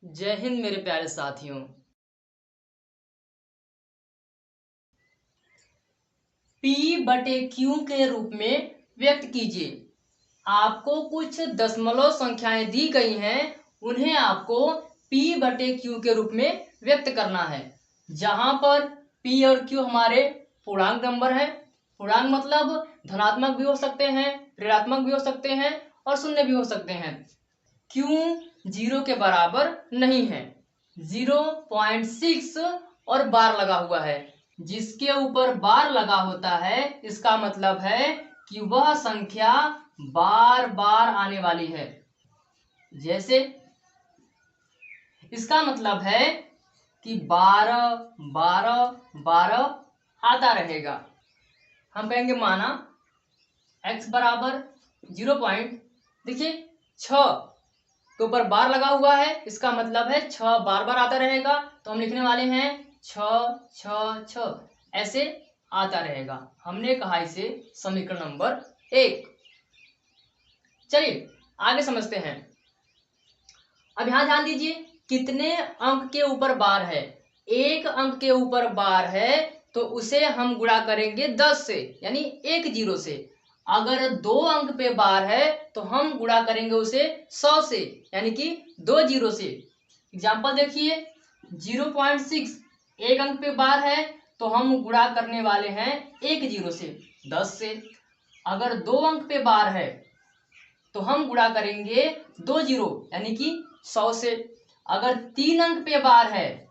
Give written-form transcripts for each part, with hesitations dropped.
जय हिंद मेरे प्यारे साथियों। P/Q के रूप में व्यक्त कीजिए। आपको कुछ दशमलव संख्याएं दी गई हैं, उन्हें आपको P/Q के रूप में व्यक्त करना है। जहां पर P और Q हमारे पूर्णांक नंबर हैं। पूर्णांक मतलब धनात्मक भी हो सकते हैं, ऋणात्मक भी हो सकते हैं और शून्य भी हो सकते हैं। Q 0 के बराबर नहीं है। 0.6 और बार लगा हुआ है। जिसके ऊपर बार लगा होता है इसका मतलब है कि वह संख्या बार बार आने वाली है। जैसे इसका मतलब है कि 12 12 12 आता रहेगा। हम कहेंगे माना x बराबर 0. देखिए 6 के ऊपर बार लगा हुआ है, इसका मतलब है 6 बार बार आता रहेगा। तो हम लिखने वाले हैं 6 6 6, ऐसे आता रहेगा। हमने कहा इसे समीकरण नंबर 1। चलिए आगे समझते हैं। अब यहां ध्यान दीजिए, कितने अंक के ऊपर बार है। 1 अंक के ऊपर बार है तो उसे हम गुणा करेंगे 10 से, यानी 1 0 से। अगर 2 अंक पे बार है तो हम गुणा करेंगे उसे 100 से, यानी कि 2 0 से। एग्जाम्पल देखिए 0.6 1 अंक पे बार है तो हम गुणा करने वाले हैं 1 0 से 10 से। अगर 2 अंक पे बार है तो हम गुणा करेंगे 2 0 यानी कि 100 से। अगर 3 अंक पे बार है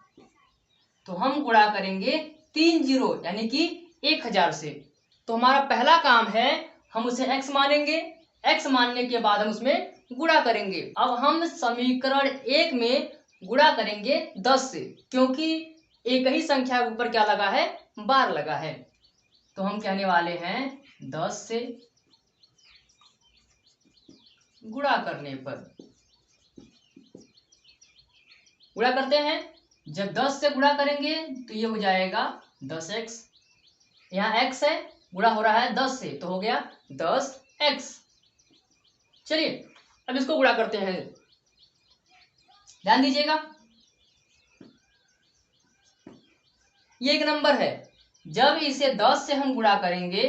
तो हम गुणा करेंगे 3 0 यानी कि 1000 से। तो हमारा पहला काम है, हम उसे x मानेंगे। x मानने के बाद हम उसमें गुणा करेंगे। अब हम समीकरण 1 में गुणा करेंगे 10 से, क्योंकि एक ही संख्या के ऊपर क्या लगा है, बार लगा है। तो हम कहने वाले हैं 10 से गुणा करने पर, गुणा करते हैं। जब 10 से गुणा करेंगे तो ये हो जाएगा 10x। यहाँ x है, गुणा हो रहा है 10 से तो हो गया 10x। चलिए अब इसको गुणा करते हैं। ध्यान दीजिएगा, ये एक नंबर है। जब इसे 10 से हम गुणा करेंगे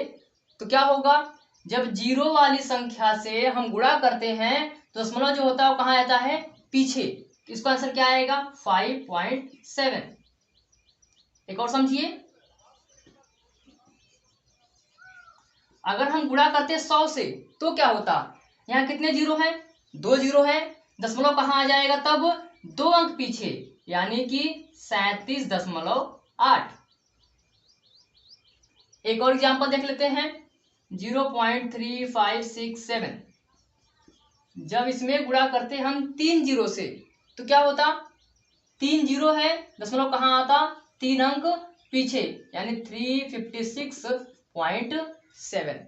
तो क्या होगा, जब जीरो वाली संख्या से हम गुणा करते हैं तो दशमलव जो होता है वो कहाँ आता है, पीछे। इसका आंसर क्या आएगा, 5.7। एक और समझिए, अगर हम गुणा करते 100 से तो क्या होता, यहाँ कितने जीरो हैं, 2 जीरो है। दशमलव कहाँ आ जाएगा तब, 2 अंक पीछे, यानी कि 37.8। एक और एग्जांपल देख लेते हैं 0.3567। जब इसमें गुणा करते हम 3 जीरो से तो क्या होता, 3 जीरो है, दशमलव कहाँ आता, 3 अंक पीछे, यानी 356.7।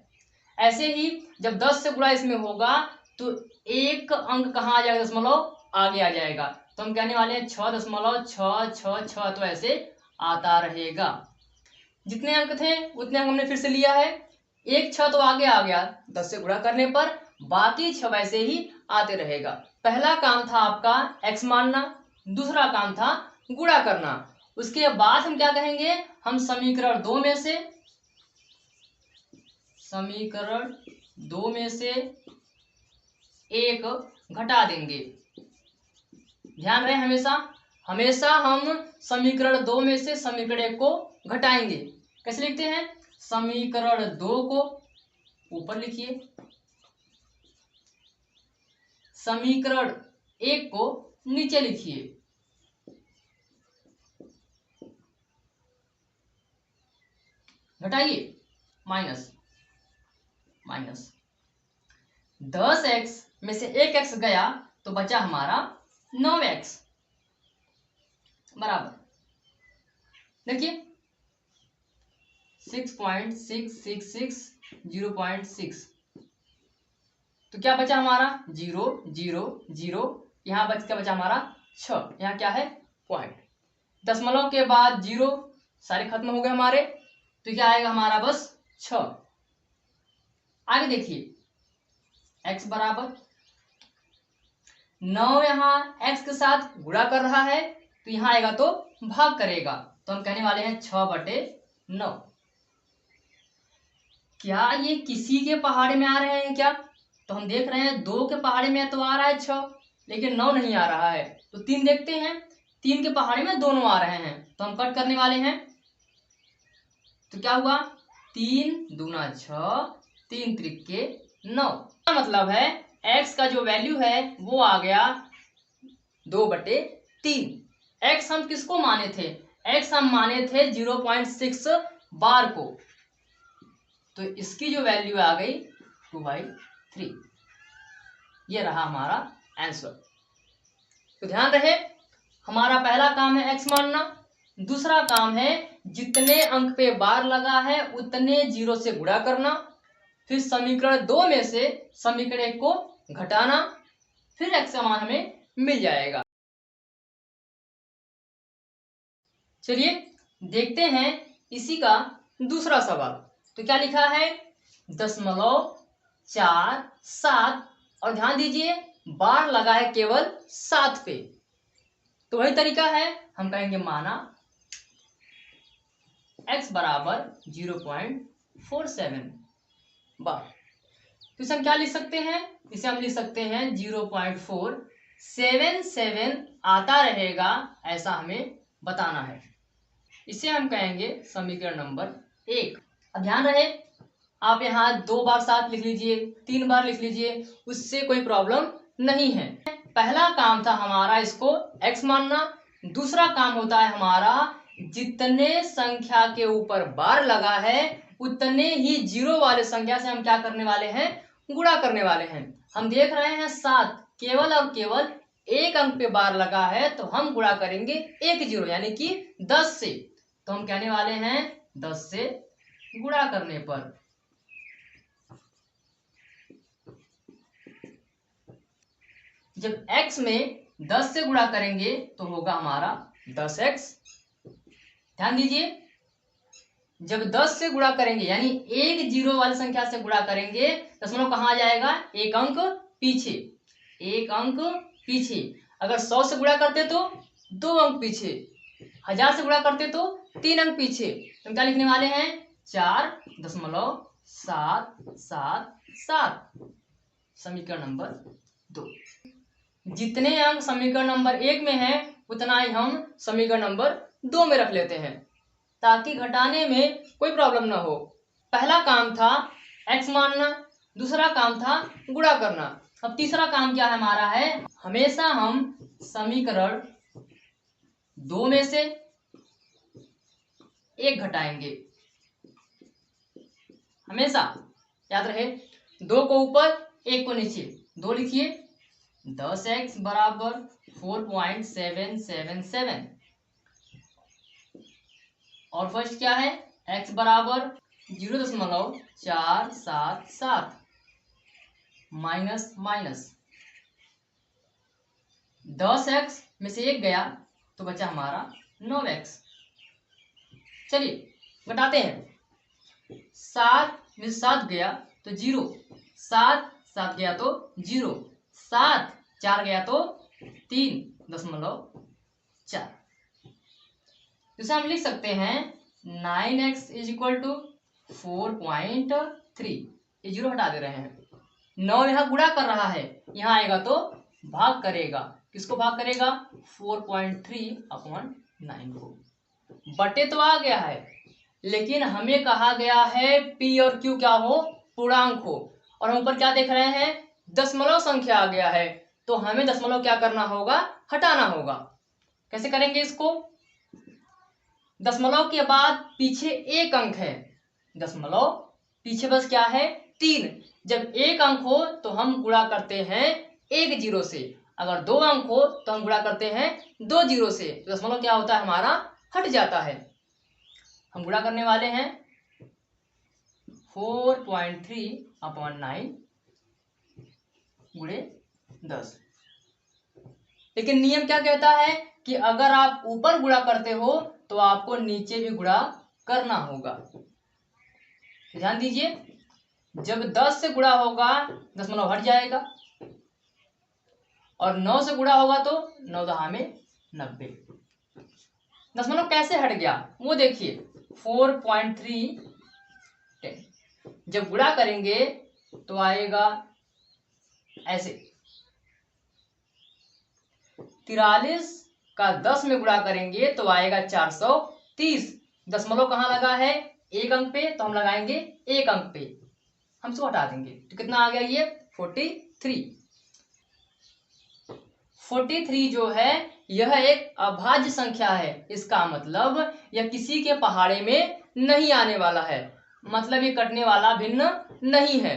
ऐसे ही जब 10 से गुणा इसमें होगा तो एक अंक कहाँ आ जाएगा, दशमलव आगे आ जाएगा। तो हम कहने वाले हैं 6.666, तो ऐसे आता रहेगा। जितने अंक थे उतने अंक हमने फिर से लिया है। एक 6 तो आगे आ गया 10 से गुणा करने पर, बाकी 6 वैसे ही आते रहेगा। पहला काम था आपका x मानना, दूसरा काम था गुणा करना। उसके बाद हम क्या कहेंगे, हम समीकरण 2 में से एक घटा देंगे। ध्यान रहे, हमेशा हम समीकरण 2 में से समीकरण 1 को घटाएंगे। कैसे लिखते हैं, समीकरण 2 को ऊपर लिखिए, समीकरण 1 को नीचे लिखिए। घटाइए, माइनस 10x में से 1x गया तो बचा हमारा 9x बराबर, देखिए 6.666 0.6। तो क्या बचा हमारा, 0 0 0। यहाँ बच क्या बचा हमारा 6। यहाँ क्या है, पॉइंट। दशमलव के बाद 0 सारे खत्म हो गए हमारे, तो क्या आएगा हमारा, बस 6। आगे देखिए x बराबर 9 यहाँ x के साथ गुणा कर रहा है तो यहाँ आएगा तो भाग करेगा, तो हम कहने वाले हैं 6/9। क्या ये किसी के पहाड़े में आ रहे हैं क्या? तो हम देख रहे हैं 2 के पहाड़े में तो आ रहा है 6, लेकिन 9 नहीं आ रहा है। तो 3 देखते हैं, 3 के पहाड़े में दोनों आ रहे हैं, तो हम कट करने वाले हैं। तो क्या हुआ, 3 दूना 6, 3 त्रिके 9। मतलब है x का जो वैल्यू है वो आ गया 2/3। x हम किसको माने थे? x हम माने थे 0.6 बार को, तो इसकी जो वैल्यू आ गई 2/3। ये रहा हमारा आंसर। तो ध्यान रहे, हमारा पहला काम है x मानना, दूसरा काम है जितने अंक पे बार लगा है उतने 0 से गुणा करना, फिर समीकरण 2 में से समीकरण 1 को घटाना, फिर x का मान हमें मिल जाएगा। चलिए देखते हैं इसी का दूसरा सवाल। तो क्या लिखा है, 0.47, और ध्यान दीजिए बार लगा है केवल 7 पे। तो वही तरीका है, हम कहेंगे माना x बराबर 0.47 बार। तो इसे हम क्या लिख सकते हैं, इसे हम लिख सकते हैं 0.477 आता रहेगा, ऐसा हमें बताना है। इसे हम कहेंगे समीकरण नंबर 1। अब ध्यान रहे, आप यहाँ 2 बार 7 लिख लीजिए, 3 बार लिख लीजिए, उससे कोई प्रॉब्लम नहीं है। पहला काम था हमारा इसको x मानना, दूसरा काम होता है हमारा जितने संख्या के ऊपर बार लगा है उतने ही 0 वाले संख्या से हम क्या करने वाले हैं, गुणा करने वाले हैं। हम देख रहे हैं 7 केवल और केवल एक अंक पे बार लगा है, तो हम गुणा करेंगे 1 0 यानी कि 10 से। तो हम कहने वाले हैं 10 से गुणा करने पर जब x में 10 से गुणा करेंगे तो होगा हमारा 10x। ध्यान दीजिए, जब 10 से गुणा करेंगे यानी 1 0 वाली संख्या से गुणा करेंगे, दशमलव कहाँ आ जाएगा, एक अंक पीछे, एक अंक पीछे। अगर 100 से गुणा करते तो 2 अंक पीछे, 1000 से गुणा करते तो 3 अंक पीछे। तो क्या लिखने वाले हैं, 4.777। समीकरण नंबर 2। जितने अंक समीकरण नंबर 1 में है उतना ही हम समीकरण नंबर 2 में रख लेते हैं, ताकि घटाने में कोई प्रॉब्लम ना हो। पहला काम था x मानना, दूसरा काम था गुणा करना। अब तीसरा काम क्या है हमारा है, हमेशा हम समीकरण 2 में से 1 घटाएंगे, हमेशा याद रहे। 2 को ऊपर 1 को नीचे, 2 लिखिए, 10x बराबर 4.777। और फर्स्ट क्या है, x बराबर 0.477 माइनस माइनस 10x में से 1 गया तो बचा हमारा 9x। चलिए घटाते हैं, 7 में 7 गया तो 0, 7 7 गया तो 0, 7 4 गया तो 3.4। इसे हम लिख सकते हैं 9x इज इक्वल टू 4.3। ये 0 हटा दे रहे हैं, 9 यहाँ गुणा कर रहा है, यहाँ आएगा तो भाग करेगा। किसको भाग करेगा, 4.3/9 को। बटे तो आ गया है, लेकिन हमें कहा गया है p और q क्या हो, पूर्णांक हो, और हम ऊपर क्या देख रहे हैं, दशमलव संख्या आ गया है, तो हमें दशमलव क्या करना होगा, हटाना होगा। कैसे करेंगे इसको, दशमलव के बाद पीछे एक अंक है, दशमलव पीछे बस क्या है, 3। जब एक अंक हो तो हम गुणा करते हैं 1 0 से, अगर 2 अंक हो तो हम गुणा करते हैं 2 0 से, तो दशमलव क्या होता है हमारा, हट जाता है। हम गुणा करने वाले हैं 4.3/9 गुणे 10। लेकिन नियम क्या कहता है कि अगर आप ऊपर गुणा करते हो तो आपको नीचे भी गुणा करना होगा। ध्यान दीजिए, जब 10 से गुणा होगा दशमलव हट जाएगा, और 9 से गुणा होगा तो 9 दहा में 90। दशमलव कैसे हट गया वो देखिए, 4.310 जब गुणा करेंगे तो आएगा ऐसे, 43 का 10 में गुणा करेंगे तो आएगा 430। दशमलव कहाँ लगा है? एक अंक पे, तो हम लगाएंगे एक अंक पे, हम इसको हटा देंगे तो कितना आ गया ये 43। 43 जो है यह एक अभाज्य संख्या है, इसका मतलब यह किसी के पहाड़े में नहीं आने वाला है, मतलब ये कटने वाला भिन्न नहीं है।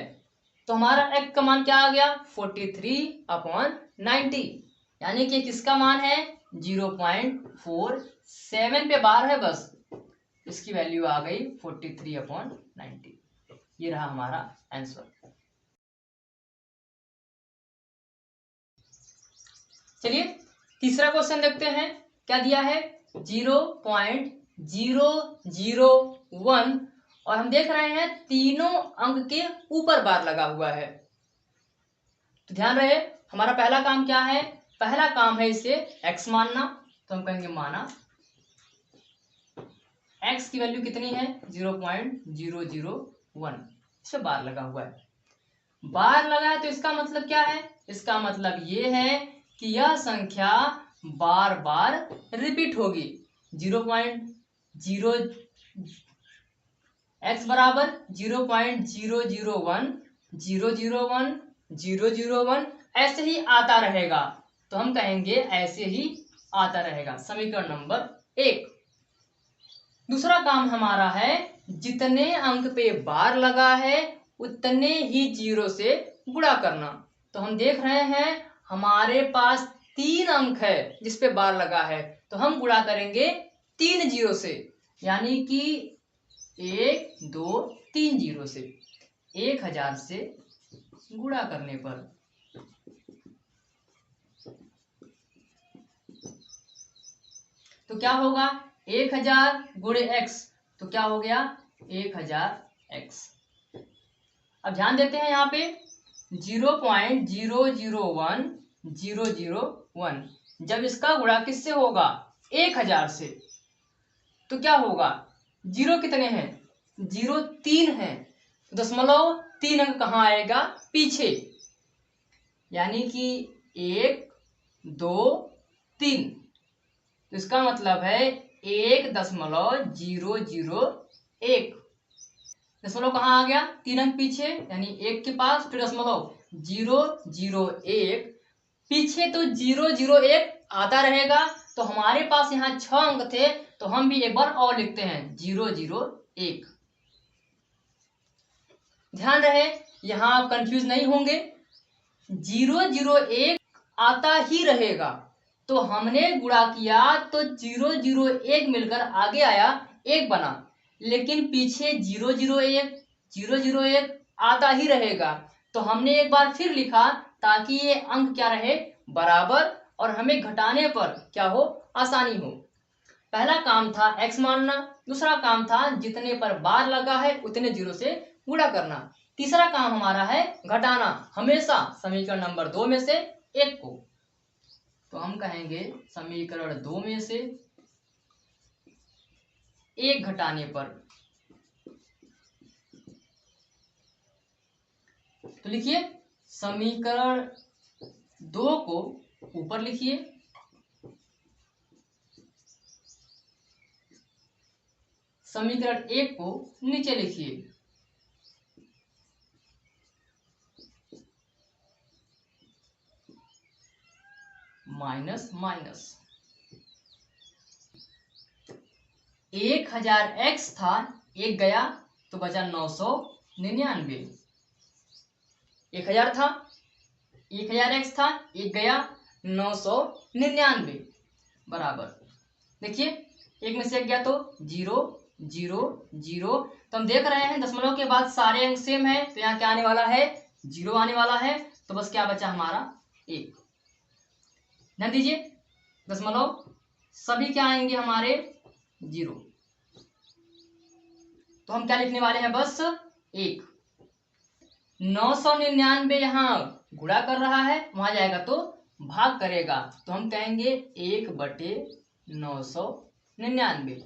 तो हमारा x का मान क्या आ गया 43/90, यानी कि किसका मान है 0.47 पे बार है, बस इसकी वैल्यू आ गई 43/90। ये रहा हमारा आंसर। चलिए तीसरा क्वेश्चन देखते हैं, क्या दिया है 0.001 और हम देख रहे हैं तीनों अंक के ऊपर बार लगा हुआ है। तो ध्यान रहे हमारा पहला काम क्या है, पहला काम है इसे x मानना, तो हम कहेंगे माना x की वैल्यू कितनी है 0.001, इस पे बार लगा हुआ है। बार लगा है तो इसका मतलब क्या है, इसका मतलब ये है कि यह संख्या बार बार रिपीट होगी। 0.0 x बराबर 0.001 001 001 ऐसे ही आता रहेगा, तो हम कहेंगे ऐसे ही आता रहेगा, समीकरण नंबर 1। दूसरा काम हमारा है जितने अंक पे बार लगा है उतने ही जीरो से गुणा करना। तो हम देख रहे हैं हमारे पास 3 अंक है जिस पे बार लगा है, तो हम गुणा करेंगे 3 जीरो से, यानी कि 1 2 3 जीरो से, 1000 से गुणा करने पर तो क्या होगा 1000 गुणे x, तो क्या हो गया 1000x। अब ध्यान देते हैं यहाँ पे 0.001 जब इसका गुणा किससे होगा 1000 से, तो क्या होगा जीरो कितने हैं 0 3 है, दशमलव 3 अंक कहाँ आएगा पीछे, यानी कि 1 2 3, तो इसका मतलब है 1.001, दशमलव कहाँ आ गया 3 अंक पीछे, यानी 1 के पास, फिर दशमलव 001 पीछे, तो 001 आता रहेगा। तो हमारे पास यहाँ 6 अंक थे, तो हम भी एक बार और लिखते हैं 001। ध्यान रहे यहाँ आप कंफ्यूज नहीं होंगे, 001 आता ही रहेगा, तो हमने गुणा किया तो 001 मिलकर आगे आया 1 बना, लेकिन पीछे 001 आता ही रहेगा, तो हमने एक बार फिर लिखा ताकि ये अंक क्या रहे बराबर, और हमें घटाने पर क्या हो आसानी हो। पहला काम था x मानना, दूसरा काम था जितने पर बार लगा है उतने जीरो से गुणा करना, तीसरा काम हमारा है घटाना, हमेशा समीकरण नंबर 2 में से एक को, तो हम कहेंगे समीकरण 2 में से एक घटाने पर, तो लिखिए समीकरण 2 को ऊपर लिखिए, समीकरण 1 को नीचे लिखिए। माइनस माइनस 1000x था, एक गया तो बचा 999, 1000 था 1000x था, एक गया 999 बराबर, देखिए एक में से एक गया तो 0 0 0, तो हम देख रहे हैं दशमलव के बाद सारे अंक सेम है, तो यहाँ क्या आने वाला है 0 आने वाला है, तो बस क्या बचा हमारा 1। ध्यान दीजिए दशमलव सभी क्या आएंगे हमारे 0, तो हम क्या लिखने वाले हैं बस 1। 999 यहाँ गुणा कर रहा है, वहां जाएगा तो भाग करेगा तो हम कहेंगे 1/999।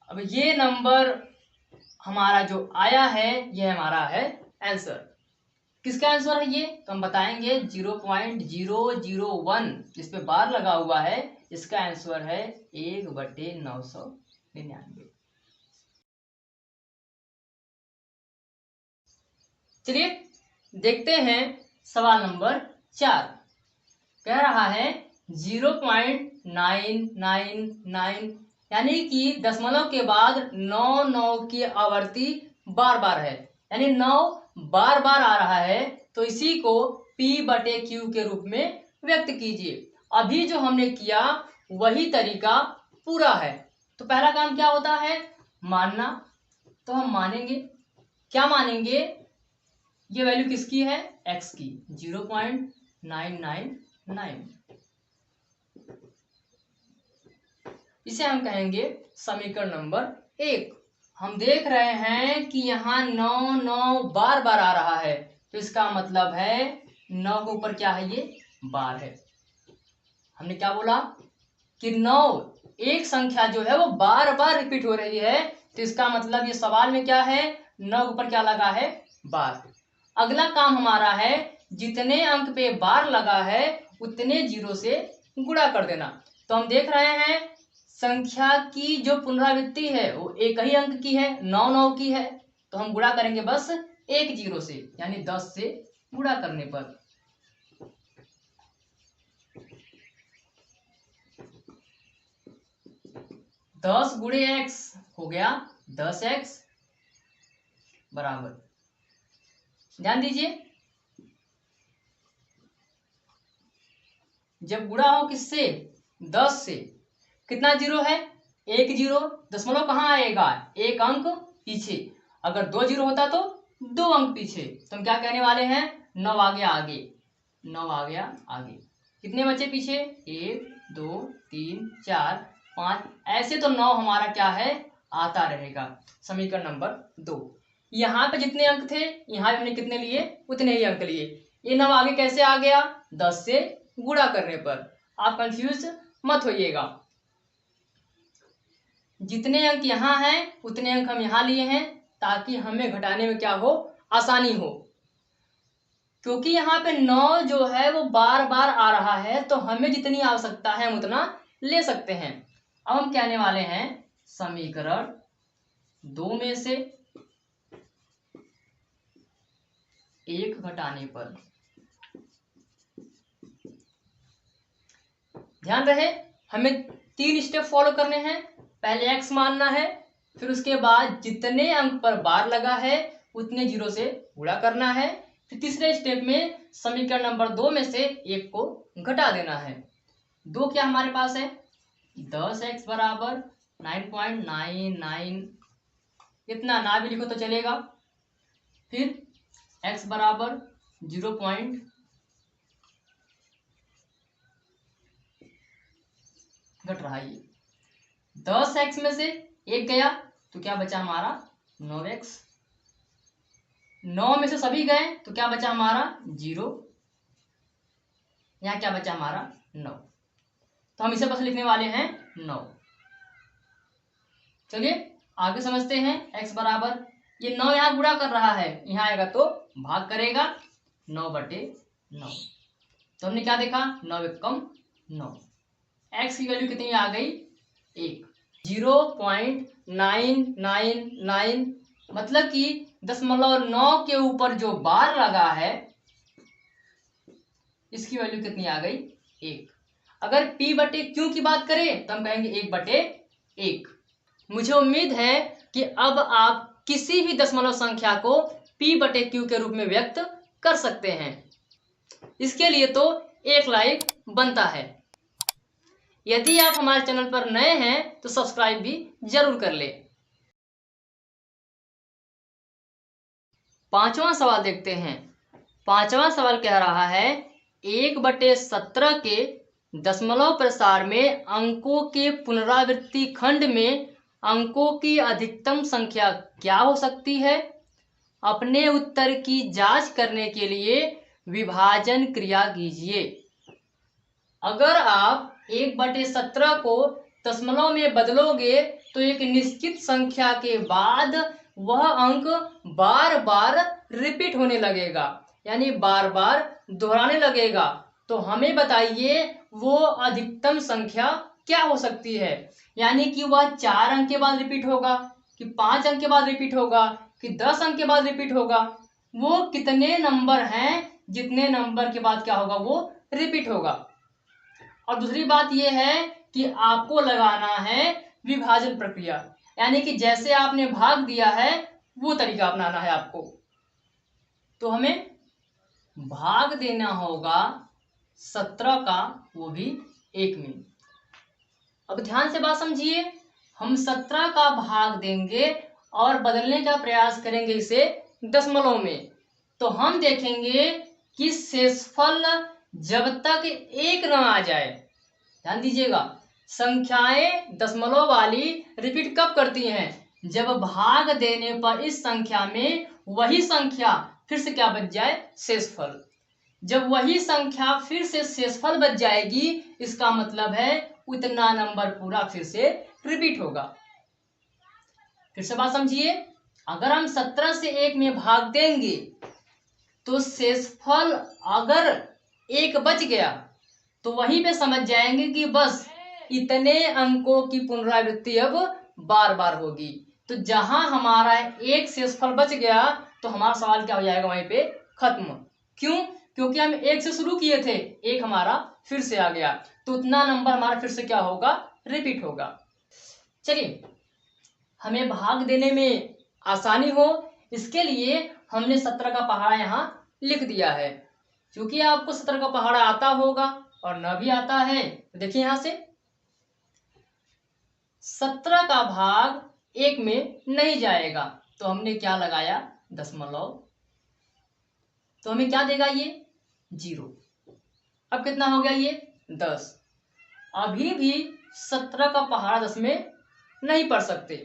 अब ये नंबर हमारा जो आया है ये हमारा है आंसर। किसका आंसर है ये तो हम बताएंगे 0.001 जिस पे बार लगा हुआ है, इसका आंसर है 1/999। चलिए देखते हैं सवाल नंबर 4। कह रहा है 0.999 यानी कि दशमलव के बाद 9 की आवर्ती बार बार है, यानी 9 बार बार आ रहा है, तो इसी को P/Q के रूप में व्यक्त कीजिए। अभी जो हमने किया वही तरीका पूरा है। तो पहला काम क्या होता है, मानना। तो हम मानेंगे, क्या मानेंगे, ये वैल्यू किसकी है, x की, 0.999। इसे हम कहेंगे समीकरण नंबर 1। हम देख रहे हैं कि यहाँ 9 बार बार आ रहा है, तो इसका मतलब है 9 के ऊपर क्या है, ये बार है। हमने क्या बोला कि 9 एक संख्या जो है वो बार बार रिपीट हो रही है, तो इसका मतलब ये सवाल में क्या है, 9 के ऊपर क्या लगा है, बार। अगला काम हमारा है जितने अंक पे बार लगा है उतने 0 से गुणा कर देना। तो हम देख रहे हैं संख्या की जो पुनरावृत्ति है वो एक ही अंक की है, 9 की है, तो हम गुणा करेंगे बस एक 0 से, यानी 10 से गुणा करने पर। दस गुणे x हो गया 10x बराबर, ध्यान दीजिए जब गुणा हो किससे, 10 से, कितना 0 है, एक 0, दशमलव कहाँ आएगा, एक अंक पीछे। अगर 2 0 होता तो 2 अंक पीछे। तो हम क्या कहने वाले हैं, 9 आ गया आगे, 9 आ गया आगे। कितने बचे पीछे, 1 2 3 4 5, ऐसे तो 9 हमारा क्या है, आता रहेगा। समीकरण नंबर 2। यहाँ पे जितने अंक थे यहाँ पे हमने कितने लिए, उतने ही अंक लिए। ये 9 आगे कैसे आ गया, 10 से गुणा करने पर। आप कंफ्यूज मत होइएगा, जितने अंक यहाँ हैं उतने अंक हम यहाँ लिए हैं ताकि हमें घटाने में क्या हो, आसानी हो। क्योंकि यहाँ पे 9 जो है वो बार बार आ रहा है, तो हमें जितनी आवश्यकता है हम उतना ले सकते हैं। अब हम कहने वाले हैं समीकरण 2 में से 1 घटाने पर। ध्यान रहे हमें 3 स्टेप फॉलो करने हैं। पहले x मानना है, फिर उसके बाद जितने अंक पर बार लगा है उतने 0 से गुणा करना है, फिर तीसरे स्टेप में समीकरण नंबर 2 में से 1 को घटा देना है। 2 क्या हमारे पास है, 10x बराबर 9.99, इतना ना भी लिखो तो चलेगा। फिर x बराबर 0. घट रहा है ये, 10x में से 1 गया तो क्या बचा हमारा 9x, 9 में से सभी गए तो क्या बचा हमारा 0, यहाँ क्या बचा हमारा 9, तो हम इसे बस लिखने वाले हैं 9। चलिए आगे समझते हैं। x बराबर, ये 9 यहाँ गुणा कर रहा है, यहाँ आएगा तो भाग करेगा 9/9, तो हमने क्या देखा, 9 एकम 9। x की वैल्यू कितनी आ गई, 1। 0.999 मतलब कि 0.9 के ऊपर जो बार लगा है इसकी वैल्यू कितनी आ गई, 1। अगर P/Q की बात करें तो हम कहेंगे 1/1। मुझे उम्मीद है कि अब आप किसी भी दशमलव संख्या को P/Q के रूप में व्यक्त कर सकते हैं। इसके लिए तो 1 लाइक बनता है। यदि आप हमारे चैनल पर नए हैं तो सब्सक्राइब भी जरूर कर ले। 5वां सवाल देखते हैं। 5वां सवाल कह रहा है 1/17 के दशमलव प्रसार में अंकों के पुनरावृत्ति खंड में अंकों की अधिकतम संख्या क्या हो सकती है। अपने उत्तर की जांच करने के लिए विभाजन क्रिया कीजिए। अगर आप 1/17 को दशमलव में बदलोगे तो एक निश्चित संख्या के बाद वह अंक बार बार रिपीट होने लगेगा, यानी बार बार दोहराने लगेगा। तो हमें बताइए वो अधिकतम संख्या क्या हो सकती है, यानी कि वह 4 अंक के बाद रिपीट होगा, कि 5 अंक के बाद रिपीट होगा, कि 10 अंक के बाद रिपीट होगा। वो कितने नंबर हैं जितने नंबर के बाद क्या होगा, वो रिपीट होगा। और दूसरी बात यह है कि आपको लगाना है विभाजन प्रक्रिया, यानी कि जैसे आपने भाग दिया है वो तरीका अपनाना है आपको। तो हमें भाग देना होगा 17 का, वो भी 1 में। अब ध्यान से बात समझिए, हम 17 का भाग देंगे और बदलने का प्रयास करेंगे इसे दशमलव में, तो हम देखेंगे कि शेषफल जब तक 1 न आ जाए, ध्यान दीजिएगा, संख्याएं दशमलव वाली रिपीट कब करती हैं, जब भाग देने पर इस संख्या में वही संख्या फिर से क्या बच जाए, शेषफल। जब वही संख्या फिर से शेषफल बच जाएगी, इसका मतलब है उतना नंबर पूरा फिर से रिपीट होगा। फिर से बात समझिए, अगर हम 17 से 1 में भाग देंगे तो शेषफल अगर 1 बच गया तो वहीं पे समझ जाएंगे कि बस इतने अंकों की पुनरावृत्ति अब बार बार होगी। तो जहां हमारा 1 शेषफल बच गया तो हमारा सवाल क्या हो जाएगा, वहीं पे खत्म। क्यों? क्योंकि हम 1 से शुरू किए थे, 1 हमारा फिर से आ गया, तो उतना नंबर हमारा फिर से क्या होगा, रिपीट होगा। चलिए, हमें भाग देने में आसानी हो इसके लिए हमने 17 का पहाड़ा यहाँ लिख दिया है। क्योंकि आपको 17 का पहाड़ा आता होगा और न भी आता है, तो देखिए यहां से 17 का भाग 1 में नहीं जाएगा, तो हमने क्या लगाया, दशमलव। तो हमें क्या देगा ये, 0। अब कितना हो गया ये, 10। अभी भी 17 का पहाड़ा 10 में नहीं पढ़ सकते,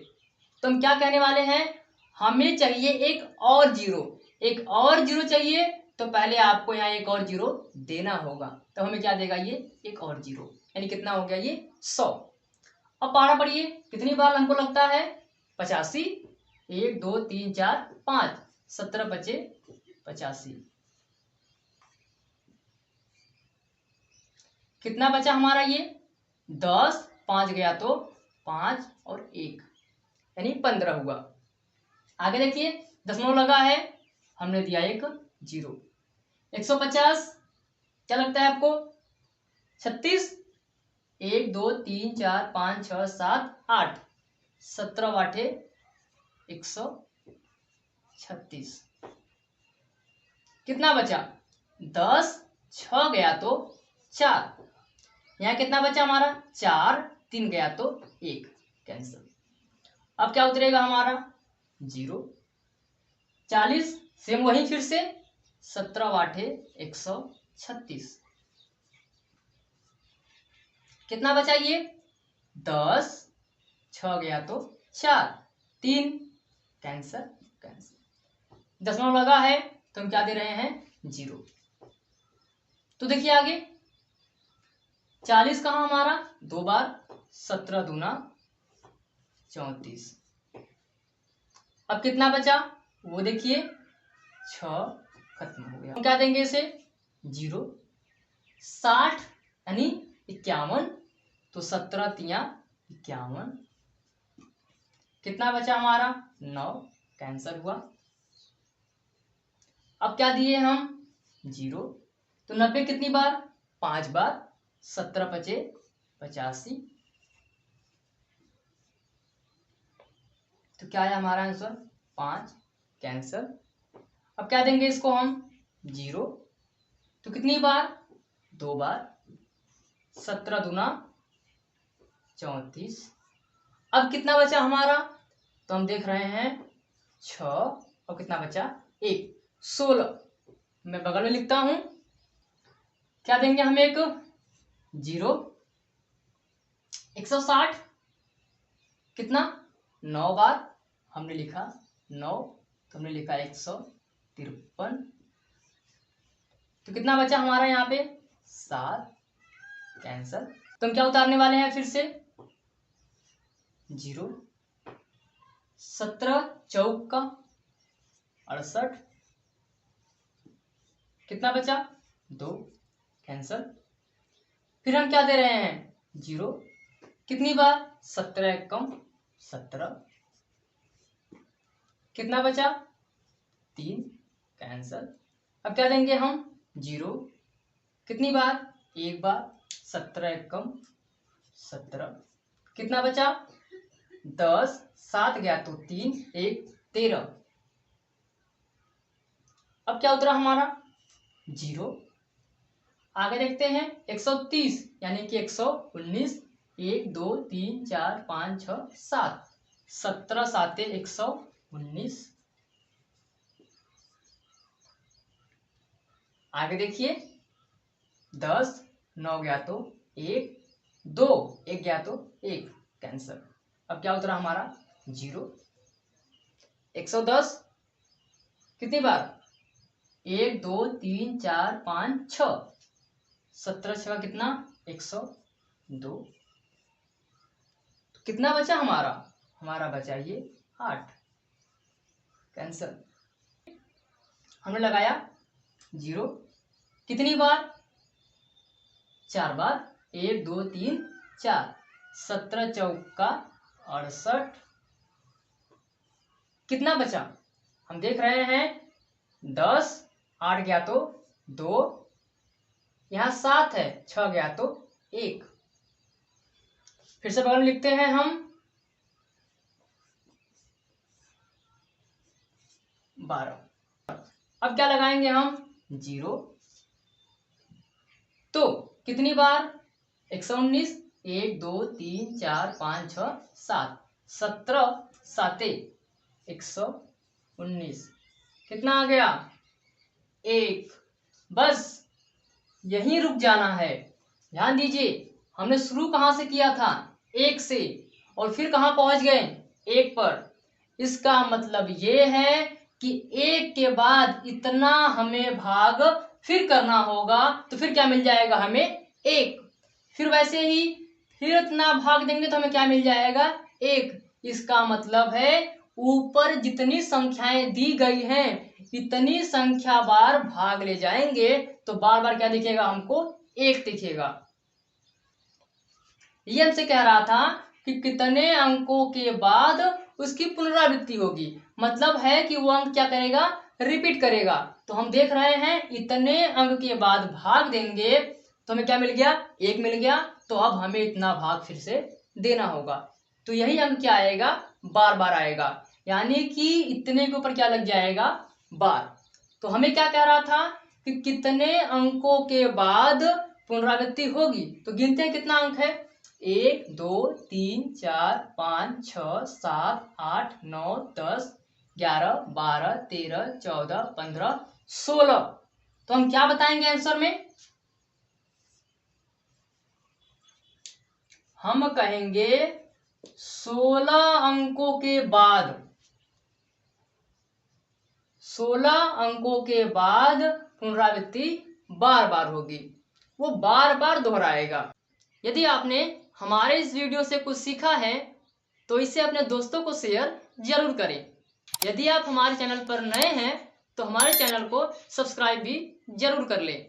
तो हम क्या कहने वाले हैं, हमें चाहिए एक और 0। एक और 0 चाहिए, तो पहले आपको यहाँ एक और 0 देना होगा। तो हमें क्या देगा ये, एक और 0, यानी कितना हो गया ये, 100। अब पहाड़ा पढ़िए, कितनी बार हमको लगता है, 85। 1 2 3 4 5, 17 बचे 85। कितना बचा हमारा ये, 10, 5 गया तो 5 और 1, यानी 15 हुआ। आगे देखिए, दशमलव लगा है, हमने दिया एक 0। 150 क्या लगता है आपको, 36। 1 2 3 4 5 6 7 8, 17 वाटे 136। कितना बचा, 10, 6 गया तो 4, यहाँ कितना बचा हमारा, 4, 3 गया तो 1, कैंसिल। अब क्या उतरेगा हमारा, 0। 40 सेम वही फिर से, 17 वाटे 136। कितना बचा ये, 10, 6 गया तो 4, 3, कैंसर कैंसर। दशमलव लगा है तो हम क्या दे रहे हैं, 0। तो देखिए आगे, 40 कहाँ हमारा, 2 बार, 17 दूना 34। अब कितना बचा वो देखिए, 6, खत्म हो गया। हम क्या देंगे इसे, 0। 60 यानी 51, तो 17 तिया 51। कितना बचा हमारा, 9, कैंसर हुआ। अब क्या दिए हम, 0। तो 90 कितनी बार, 5 बार, 17 बचे 85। तो क्या है हमारा आंसर, 5, कैंसर। अब क्या देंगे इसको हम, 0। तो कितनी बार, 2 बार, 17 दूना 34। अब कितना बचा हमारा, तो हम देख रहे हैं 6, और कितना बचा, 1, 16। मैं बगल में लिखता हूं, क्या देंगे हम, एक 0। 160 कितना, 9 बार, हमने लिखा 9, तो हमने लिखा 153। तो कितना बचा हमारा यहाँ पे 7, कैंसल। तो हम क्या उतारने वाले हैं फिर से 0, 17 चौक का 68, कितना बचा 2, कैंसल। फिर हम क्या दे रहे हैं 0, कितनी बार 17 एकम 17, कितना बचा 3, कैंसल। अब क्या देंगे हम 0, कितनी बार 1 बार 17 एकम 17, कितना बचा 10, 7 गया तो 3, 1 13। अब क्या उतरा हमारा 0। आगे देखते हैं 130 यानी कि 119, 1 2 3 4 5 6 7, 17 7 119। आगे देखिए 10, 9 गया तो 1, 2 1 गया तो 1, कैंसल। अब क्या उतरा हमारा 0। 110 कितनी बार 1 2 3 4 5 6, 17 6 कितना 102। तो कितना बचा हमारा बचा ये 8, कैंसल। हमने लगाया 0, कितनी बार 4 बार 1 2 3 4, 17 चौका 68, कितना बचा हम देख रहे हैं 10, 8 गया तो 2, यहाँ 7 है 6 गया तो 1। फिर से बगल में लिखते हैं हम 12। अब क्या लगाएंगे हम 0, तो कितनी बार 119, 1 2 3 4 5 6 7, 17 7 119, कितना आ गया 1। बस यहीं रुक जाना है। ध्यान दीजिए हमने शुरू कहाँ से किया था 1 से, और फिर कहाँ पहुंच गए 1 पर। इसका मतलब ये है कि 1 के बाद इतना हमें भाग फिर करना होगा, तो फिर क्या मिल जाएगा हमें 1। फिर वैसे ही फिर इतना भाग देंगे तो हमें क्या मिल जाएगा 1। इसका मतलब है ऊपर जितनी संख्याएं दी गई हैं इतनी संख्या बार भाग ले जाएंगे तो बार बार क्या दिखेगा हमको 1 दिखेगा। ये हमसे कह रहा था कि कितने अंकों के बाद उसकी पुनरावृत्ति होगी, मतलब है कि वो अंक क्या करेगा रिपीट करेगा। तो हम देख रहे हैं इतने अंक के बाद भाग देंगे तो हमें क्या मिल गया 1 मिल गया। तो अब हमें इतना भाग फिर से देना होगा, तो यही अंक क्या आएगा बार बार आएगा, यानी कि इतने के ऊपर क्या लग जाएगा बार। तो हमें क्या कह रहा था कि कितने अंकों के बाद पुनरावृत्ति होगी, तो गिनते हैं कितना अंक है 1 2 3 4 5 6 7 8 9 10 11 12 13 14 15 16। तो हम क्या बताएंगे आंसर में, हम कहेंगे 16 अंकों के बाद, 16 अंकों के बाद पुनरावृत्ति बार बार होगी, वो बार बार दोहराएगा। यदि आपने हमारे इस वीडियो से कुछ सीखा है तो इसे अपने दोस्तों को शेयर जरूर करें। यदि आप हमारे चैनल पर नए हैं तो हमारे चैनल को सब्सक्राइब भी जरूर कर लें।